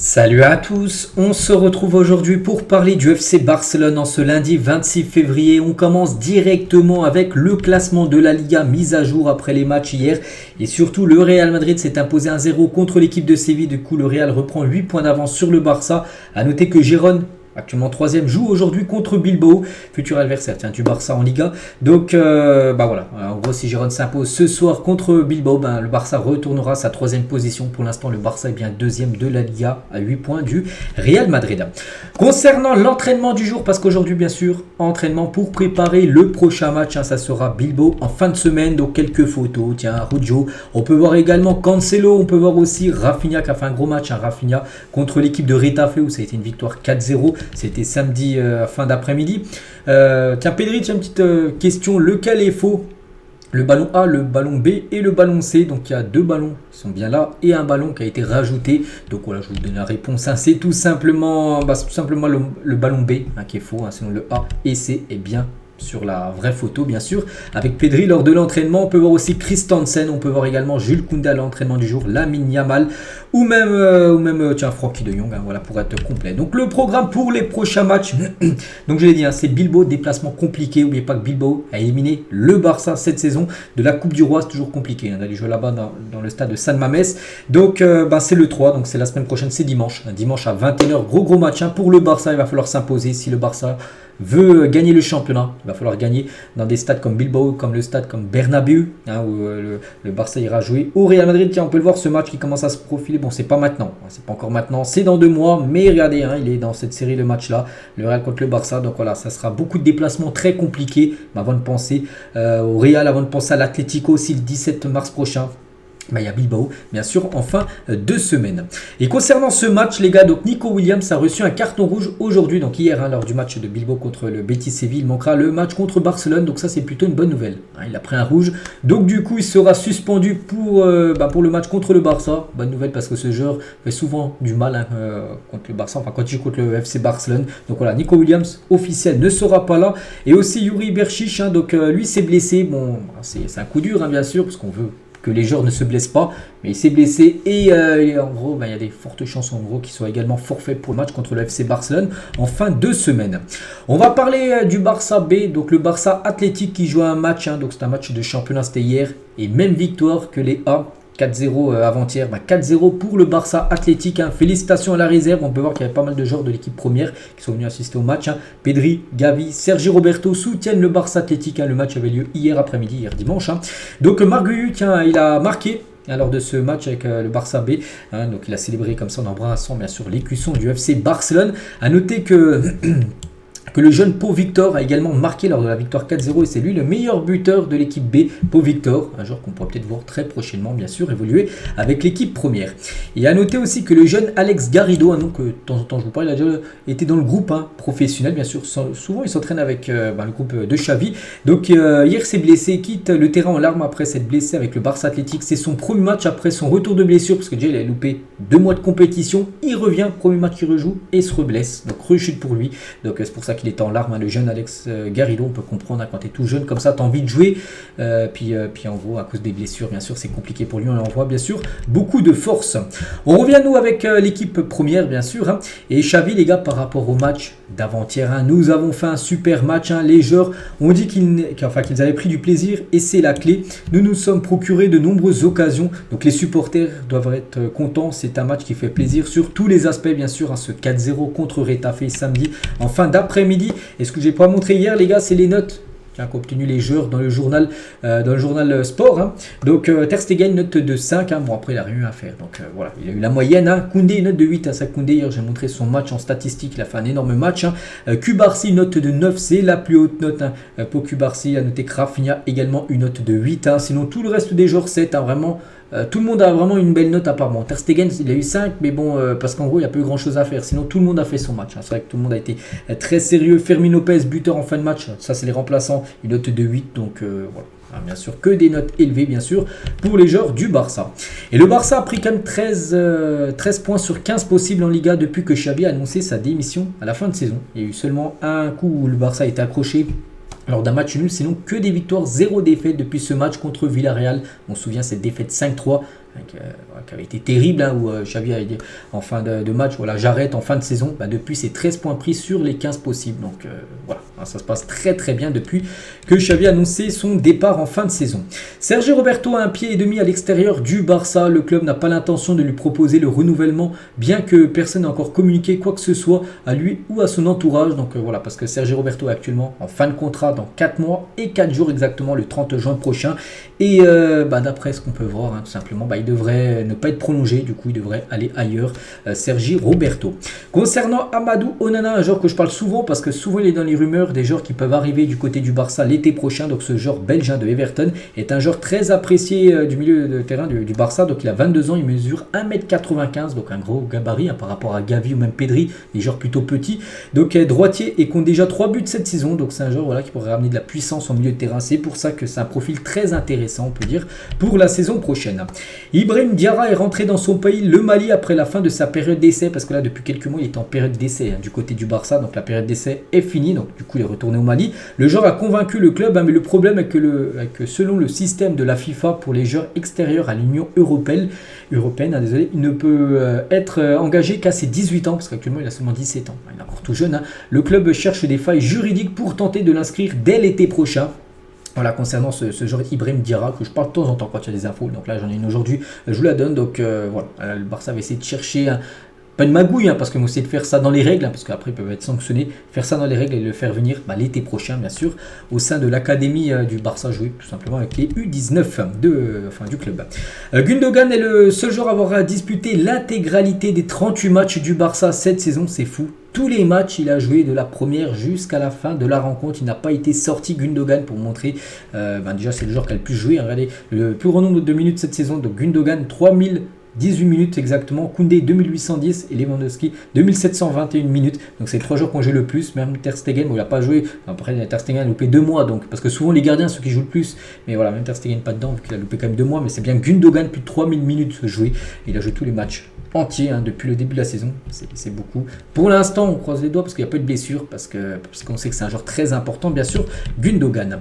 Salut à tous, on se retrouve aujourd'hui pour parler du FC Barcelone en ce lundi 26 février. On commence directement avec le classement de la Liga mis à jour après les matchs hier. Et surtout, le Real Madrid s'est imposé 1-0 contre l'équipe de Séville. Du coup, le Real reprend 8 points d'avance sur le Barça. A noter que Gérone, actuellement 3ème, joue aujourd'hui contre Bilbao, futur adversaire du Barça en Liga. Donc voilà, en gros si Gérone s'impose ce soir contre Bilbao, le Barça retournera à sa 3ème position. Pour l'instant le Barça est bien 2ème de la Liga à 8 points du Real Madrid. Concernant l'entraînement du jour, parce qu'aujourd'hui bien sûr, entraînement pour préparer le prochain match, ça sera Bilbao en fin de semaine, donc quelques photos, Ruggio, on peut voir également Cancelo, on peut voir aussi Rafinha qui a fait un gros match, Rafinha contre l'équipe de Retafe où ça a été une victoire 4-0. C'était samedi fin d'après-midi. Pedri, une petite question. Lequel est faux? Le ballon A, le ballon B et le ballon C. Donc il y a 2 ballons qui sont bien là et un ballon qui a été rajouté. Donc voilà, je vous donne la réponse. C'est tout simplement, le ballon B qui est faux. Sinon le A et C est bien sur la vraie photo bien sûr, avec Pedri lors de l'entraînement. On peut voir aussi Christensen, on peut voir également Jules Koundé à l'entraînement du jour, Lamine Yamal ou même Frenkie de Jong, voilà, pour être complet. Donc le programme pour les prochains matchs, donc je l'ai dit, c'est Bilbao, déplacement compliqué. N'oubliez pas que Bilbao a éliminé le Barça cette saison de la Coupe du Roi, c'est toujours compliqué d'aller jouer là-bas dans le stade de San Mamés. Donc c'est le 3, donc c'est la semaine prochaine, c'est dimanche à 21h, gros match pour le Barça. Il va falloir s'imposer si le Barça veut gagner le championnat. Il va falloir gagner dans des stades comme Bilbao, comme le stade comme Bernabéu, où le Barça ira jouer au Real Madrid. Tiens, on peut le voir, ce match qui commence à se profiler. Bon, c'est pas maintenant, c'est pas encore maintenant, c'est dans 2 mois, mais regardez, il est dans cette série de matchs là, le Real contre le Barça. Donc voilà, ça sera beaucoup de déplacements très compliqués. Mais avant de penser au Real, avant de penser à l'Atlético aussi le 17 mars prochain, il y a Bilbao, bien sûr, en fin de semaine. Et concernant ce match, les gars, donc Nico Williams a reçu un carton rouge aujourd'hui, donc hier, lors du match de Bilbao contre le Betis Séville. Il manquera le match contre Barcelone, donc ça c'est plutôt une bonne nouvelle. Il a pris un rouge, donc du coup il sera suspendu pour le match contre le Barça. Bonne nouvelle parce que ce joueur fait souvent du mal contre le Barça, quand il joue contre le FC Barcelone. Donc voilà, Nico Williams officiel ne sera pas là. Et aussi Yuri Berchiche, donc lui s'est blessé. Bon, c'est un coup dur, bien sûr, parce qu'on veut que les joueurs ne se blessent pas, mais il s'est blessé et en gros il y a des fortes chances qu'il soit également forfait pour le match contre le FC Barcelone en fin de semaine. On va parler du Barça B, donc le Barça Athletic qui joue un match, donc c'est un match de championnat, c'était hier, et même victoire que les A. 4-0 avant-hier, 4-0 pour le Barça Athletic. Félicitations à la réserve. On peut voir qu'il y avait pas mal de joueurs de l'équipe première qui sont venus assister au match. Pedri, Gavi, Sergi Roberto soutiennent le Barça Athletic. Le match avait lieu hier après-midi, hier dimanche. Donc Marguerite, il a marqué lors de ce match avec le Barça B. Donc il a célébré comme ça en embrassant bien sûr l'écusson du FC Barcelone. A noter que le jeune Pau Victor a également marqué lors de la victoire 4-0 et c'est lui le meilleur buteur de l'équipe B, Pau Victor, un joueur qu'on pourra peut-être voir très prochainement bien sûr évoluer avec l'équipe première. Et à noter aussi que le jeune Alex Garrido, un nom que de temps en temps je vous parle, il a déjà été dans le groupe professionnel bien sûr, souvent il s'entraîne avec le groupe de Xavi. Donc hier s'est blessé, quitte le terrain en larmes après s'être blessé avec le Barça Athletic. C'est son premier match après son retour de blessure, parce que déjà il a loupé 2 mois de compétition, il revient, premier match qu'il rejoue et se reblesse, donc rechute pour lui. Donc c'est pour ça qu'il est en larmes, le jeune Alex Garrido. On peut comprendre, quand tu es tout jeune comme ça, tu as envie de jouer, puis en gros à cause des blessures bien sûr c'est compliqué pour lui. On envoie bien sûr beaucoup de force. On revient nous avec l'équipe première bien sûr, et Xavi les gars, par rapport au match d'avant-hier, nous avons fait un super match, les joueurs ont dit qu'ils avaient pris du plaisir et c'est la clé. Nous nous sommes procurés de nombreuses occasions, donc les supporters doivent être contents. C'est un match qui fait plaisir sur tous les aspects bien sûr, ce 4-0 contre Retafe samedi en fin d'après-midi. Et ce que j'ai pas montré hier les gars, c'est les notes qu'ont obtenu les joueurs dans le journal sport. Donc Ter Stegen note de 5, bon après il n'a rien à faire, donc voilà, il a eu la moyenne. Koundé note de 8, ça Koundé hier j'ai montré son match en statistique, il a fait un énorme match. Cubarsí note de 9, c'est la plus haute note pour Cubarsí. A noté que Rafinha également une note de 8, sinon tout le reste des joueurs 7, vraiment. Tout le monde a vraiment une belle note à part Ter Stegen, il a eu 5, mais bon, parce qu'en gros, il n'y a pas eu grand chose à faire. Sinon, tout le monde a fait son match. C'est vrai que tout le monde a été très sérieux. Fermin Lopez, buteur en fin de match, ça c'est les remplaçants, une note de 8, donc voilà. Bien sûr, que des notes élevées, bien sûr, pour les joueurs du Barça. Et le Barça a pris quand même 13 points sur 15 possibles en Liga depuis que Xavi a annoncé sa démission à la fin de saison. Il y a eu seulement un coup où le Barça a été accroché lors d'un match nul, sinon que des victoires, 0 défaite depuis ce match contre Villarreal. On se souvient cette défaite 5-3 qui avait été terrible, hein, où Xavi avait dit en fin de match, voilà, j'arrête en fin de saison. Depuis, c'est 13 points pris sur les 15 possibles. Donc voilà, ça se passe très très bien depuis que Xavi a annoncé son départ en fin de saison. Sergi Roberto a un pied et demi à l'extérieur du Barça. Le club n'a pas l'intention de lui proposer le renouvellement, bien que personne n'a encore communiqué quoi que ce soit à lui ou à son entourage. Donc voilà, parce que Sergi Roberto est actuellement en fin de contrat dans 4 mois et 4 jours exactement, le 30 juin prochain. Et d'après ce qu'on peut voir, hein, tout simplement, il devrait ne pas être prolongé. Du coup, il devrait aller ailleurs, Sergi Roberto. Concernant Amadou Onana, un joueur que je parle souvent parce que souvent il est dans les rumeurs des joueurs qui peuvent arriver du côté du Barça l'été prochain. Donc ce joueur belge de Everton est un joueur très apprécié du milieu de terrain du Barça. Donc il a 22 ans, il mesure 1m95, donc un gros gabarit par rapport à Gavi ou même Pedri, des joueurs plutôt petits. Donc droitier et compte déjà 3 buts cette saison. Donc c'est un joueur qui pourrait ramener de la puissance en milieu de terrain. C'est pour ça que c'est un profil très intéressant, on peut dire, pour la saison prochaine. Ibrahim Diarra est rentré dans son pays, le Mali, après la fin de sa période d'essai, parce que là depuis quelques mois il est en période d'essai du côté du Barça. Donc la période d'essai est finie, donc du coup il est retourné au Mali. Le joueur a convaincu le club, mais le problème est que selon le système de la FIFA pour les joueurs extérieurs à l'Union européenne, il ne peut être engagé qu'à ses 18 ans, parce qu'actuellement il a seulement 17 ans. Il est encore tout jeune. Le club cherche des failles juridiques pour tenter de l'inscrire dès l'été prochain. Voilà, concernant ce joueur Ibrahim Diarra, que je parle de temps en temps quand il y a des infos. Donc là j'en ai une aujourd'hui, je vous la donne. Donc voilà, le Barça va essayer de chercher pas une magouille, parce qu'ils vont essayer de faire ça dans les règles, parce qu'après ils peuvent être sanctionnés, faire ça dans les règles et le faire venir l'été prochain, bien sûr, au sein de l'académie du Barça, jouer tout simplement avec les U19 du club. Gundogan est le seul joueur à avoir disputé l'intégralité des 38 matchs du Barça cette saison, c'est fou. Tous les matchs, il a joué de la première jusqu'à la fin de la rencontre. Il n'a pas été sorti, Gundogan, pour montrer. Déjà, c'est le joueur qui a le plus joué. Regardez, le plus grand nombre de minutes cette saison. Donc Gundogan, 3018 minutes exactement. Koundé, 2810. Et Lewandowski, 2721 minutes. Donc c'est les 3 joueurs qui ont joué le plus. Même Ter Stegen, il n'a pas joué. Après, Ter Stegen a loupé 2 mois. Donc, parce que souvent, les gardiens, ceux qui jouent le plus. Mais voilà, même Ter Stegen pas dedans, vu qu'il a loupé quand même 2 mois. Mais c'est bien Gundogan, plus de 3000 minutes jouées. Il a joué tous les matchs entier depuis le début de la saison, c'est beaucoup. Pour l'instant, on croise les doigts parce qu'il n'y a pas de blessure, parce qu'on sait que c'est un joueur très important, bien sûr, Gundogan.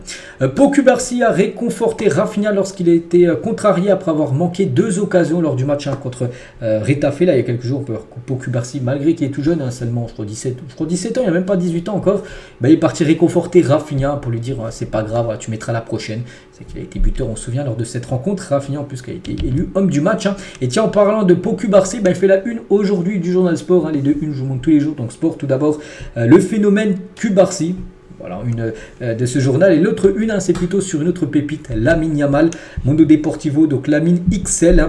Pau Cubarsí a réconforté Rafinha lorsqu'il a été contrarié après avoir manqué 2 occasions lors du match contre Retafe, là, il y a quelques jours. Pau Cubarsí, malgré qu'il est tout jeune, seulement je crois 17 ans, il n'y a même pas 18 ans encore, il est parti réconforter Rafinha pour lui dire c'est pas grave, tu mettras la prochaine. C'est qu'il a été buteur, on se souvient, lors de cette rencontre. Rafinha, en plus, qui a été élu homme du match. Et tiens, en parlant de Pau Cubarsí, il fait la une aujourd'hui du journal Sport. Les deux unes, je vous montre tous les jours. Donc Sport, tout d'abord, le phénomène Cubarsí. Voilà, une de ce journal. Et l'autre une, c'est plutôt sur une autre pépite, Lamine Yamal, Mundo Deportivo, donc Lamine XL.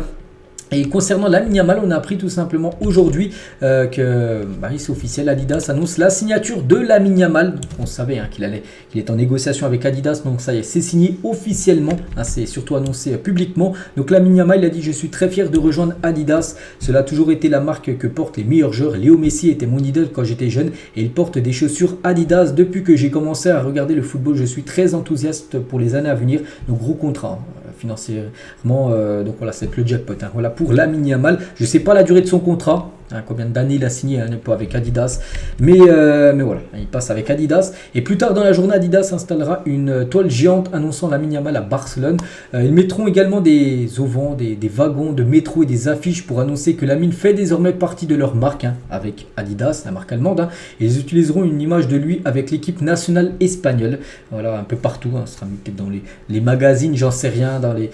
Et concernant Lamine Yamal, on a appris tout simplement aujourd'hui que c'est officiel, Adidas annonce la signature de Lamine Yamal. On savait qu'il est en négociation avec Adidas, donc ça y est, c'est signé officiellement, c'est surtout annoncé publiquement. Donc Lamine Yamal, il a dit: je suis très fier de rejoindre Adidas, cela a toujours été la marque que portent les meilleurs joueurs. Léo Messi était mon idole quand j'étais jeune et il porte des chaussures Adidas depuis que j'ai commencé à regarder le football. Je suis très enthousiaste pour les années à venir. Donc gros contrat financièrement, donc voilà, c'est le jackpot. Voilà pour Lamine Yamal. Je ne sais pas la durée de son contrat, combien d'années il a signé pas avec Adidas, mais voilà, il passe avec Adidas. Et plus tard dans la journée, Adidas installera une toile géante annonçant Lamine Yamal à Barcelone. Ils mettront également des auvents, des wagons de métro et des affiches pour annoncer que Lamine fait désormais partie de leur marque avec Adidas, la marque allemande. Et ils utiliseront une image de lui avec l'équipe nationale espagnole. Voilà, un peu partout. Ce sera mis peut-être dans les magazines, j'en sais rien, dans les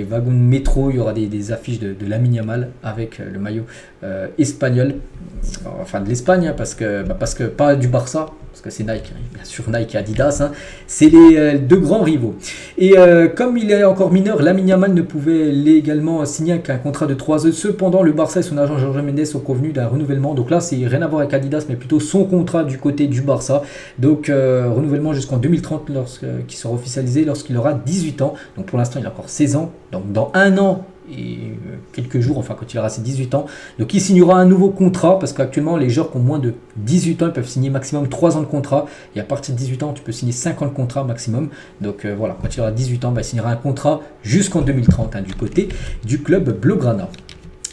wagons de métro, il y aura des affiches de Lamine Yamal avec le maillot espagnol, enfin de l'Espagne, parce que pas du Barça, parce que c'est Nike, bien sûr, Nike et Adidas, c'est les deux grands rivaux. Et comme il est encore mineur, Lamine Yamal ne pouvait légalement signer qu'un contrat de 3 ans. Cependant, le Barça et son agent Jorge Mendes sont convenus d'un renouvellement. Donc là, c'est rien à voir avec Adidas, mais plutôt son contrat du côté du Barça. Donc renouvellement jusqu'en 2030, qui sera officialisé lorsqu'il aura 18 ans. Donc pour l'instant, il a encore 16 ans. Donc dans 1 an et quelques jours, enfin quand il aura ses 18 ans, donc il signera un nouveau contrat, parce qu'actuellement les joueurs qui ont moins de 18 ans, ils peuvent signer maximum 3 ans de contrat, et à partir de 18 ans tu peux signer 5 ans de contrat maximum. Donc voilà, quand il aura 18 ans, il signera un contrat jusqu'en 2030 du côté du club Blaugrana.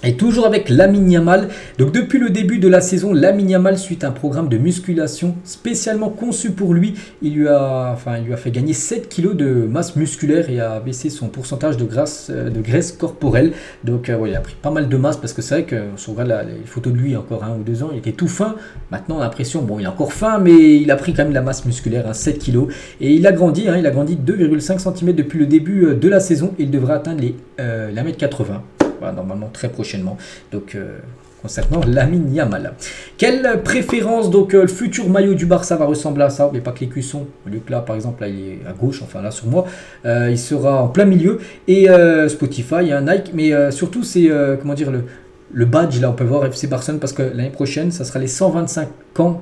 Et toujours avec Lamine Yamal. Donc depuis le début de la saison, Lamine Yamal suit un programme de musculation spécialement conçu pour lui. Il lui a fait gagner 7 kilos de masse musculaire et a baissé son pourcentage de graisse corporelle. Donc ouais, il a pris pas mal de masse parce que c'est vrai que si on regarde les photos de lui il y a encore 1 ou 2 ans, il était tout fin. Maintenant on a l'impression, bon il est encore fin mais il a pris quand même de la masse musculaire, 7 kilos. Et il a grandi, il a grandi 2,5 cm depuis le début de la saison. Il devrait atteindre les 1,80 m. Normalement très prochainement. Donc concernant Lamine Yamal. Quelle préférence, donc le futur maillot du Barça va ressembler à ça, mais pas que les cuissons. Au lieu que là par exemple là il est à gauche, enfin là sur moi, il sera en plein milieu. Et Spotify, Nike, mais surtout c'est comment dire le badge, là on peut voir FC Barcelone parce que l'année prochaine ça sera les 125 ans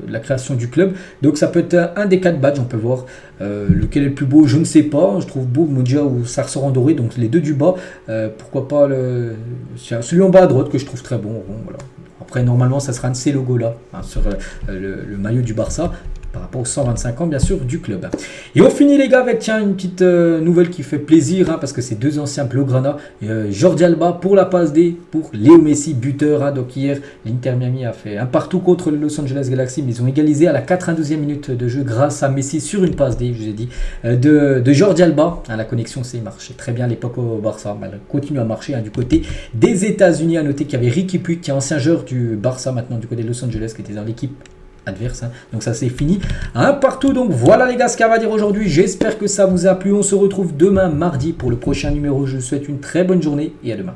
de la création du club, donc ça peut être un des 4 badges, on peut voir lequel est le plus beau, je ne sais pas, je trouve beau Modja où ça ressort en doré, donc les deux du bas, pourquoi pas celui en bas à droite que je trouve très bon, voilà. Après normalement ça sera un de ces logos là sur le maillot du Barça par rapport aux 125 ans bien sûr du club. Et on finit les gars avec une petite nouvelle qui fait plaisir parce que c'est 2 anciens Blaugrana, Jordi Alba pour la passe D pour Léo Messi buteur. Donc hier l'Inter Miami a fait un partout contre le Los Angeles Galaxy, mais ils ont égalisé à la 92e minute de jeu grâce à Messi sur une passe D, je vous ai dit, de Jordi Alba. La connexion c'est marché très bien à l'époque au Barça, elle continue à marcher du côté des États-Unis. À noter qu'il y avait Ricky Puig qui est ancien joueur du Barça maintenant du côté de Los Angeles, qui était dans l'équipe adverse, donc ça c'est fini, un partout. Donc voilà les gars ce qu'on va dire aujourd'hui, j'espère que ça vous a plu. On se retrouve demain mardi pour le prochain numéro. Je vous souhaite une très bonne journée et à demain.